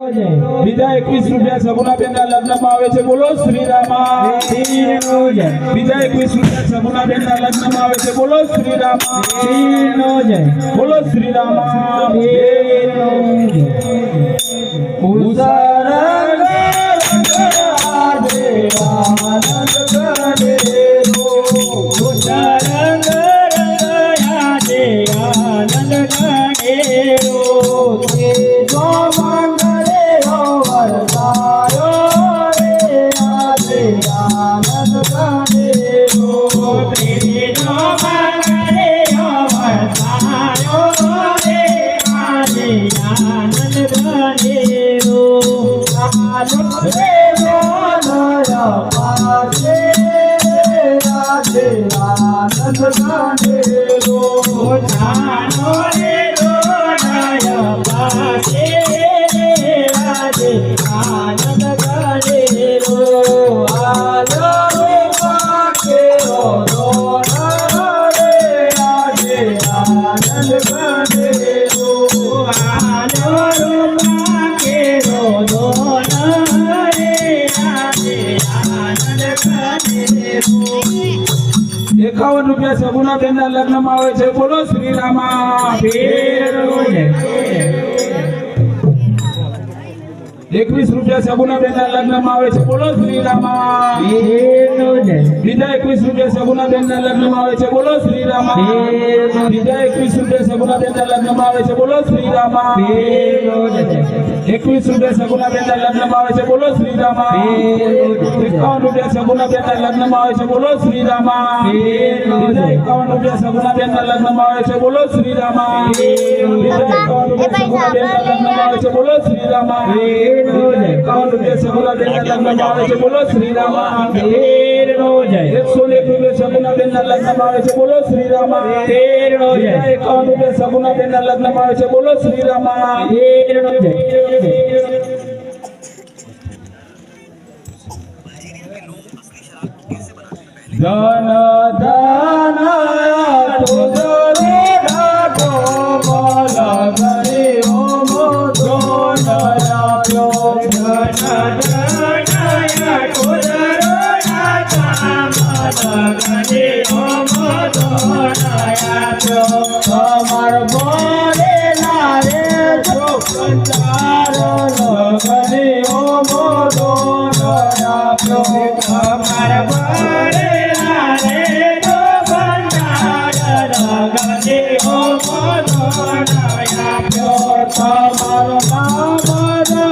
બીજા 21 રૂપિયા સગુણાબેનના લગ્નમાં આવે છે, બોલો શ્રી રામા નો જય। બીજા 21 રૂપિયા સગુણાબેનના લગ્નમાં આવે છે, બોલો શ્રી રામા નો જય। બોલો શ્રી રામા નો જય। ઉસારંગ આજે આનંદ કરે રો, ઉસારંગ આજે આનંદ કરે રો, તેજો મંગલે વરસાયો રે આજે આનંદ કરે રો, તેજો મંગલે વરસાયો રે આજે આનંદ કરે રો, આનંદ રે નયા પાસે આજે આનંદ કરે રો, જાનો રે નયા પાસે આજે આનંદ કરે રો, આલો પાકે રો રે આજે આનંદ કરે રો, આલો પાકે રો રે આજે આનંદ કરે રો। 51 રૂપિયા સગુણાબેનના લગ્નમાં આવે છે, બોલો શ્રી રામા નો જય। 21 રૂપિયા સગુણાબેનના લગ્નમાં આવે છે, બોલો શ્રી રામા નો જય। બીજા 21 રૂપિયા સગુણાબેનના લગ્નમાં આવે છે, બોલો શ્રી રામા નો જય। બીજા 21 રૂપિયા સગુણાબેનના લગ્નમાં આવે છે, બોલો શ્રી રામા નો જય। 21 રૂપિયા સગુણાબેનના લગ્નમાં આવે છે, બોલો શ્રી રામા નો જય। 51 રૂપિયા સગુણાબેનના લગ્નમાં આવે છે, બોલો શ્રી રામા નો જય। 51 રૂપિયા સગુણાબેનના લગ્નમાં આવે છે, બોલો શ્રી રામા નો જય। 51 રૂપિયા સગુણાબેનના લગ્નમાં આવે છે, બોલો શ્રી રામા નો જય। 51 રૂપિયા સગુણાબેનના લગ્નમાં આવે છે, બોલો શ્રી રામા નો જય। 101 રૂપિયા સગુણાબેનના લગ્નમાં આવે છે, બોલો શ્રી રામા નો જય। 51 રૂપિયા સગુણાબેનના લગ્નમાં આવે છે, બોલો શ્રી રામા નો જય। ધન ધન તુજરો ઢાકો બલ કરે ઓમ ધોન આપ્યો, ધન ધન તુજરો ઢાકો બલ કરે ઓમ ધોન આપ્યો, અમાર બોલે નારે જો કંટારો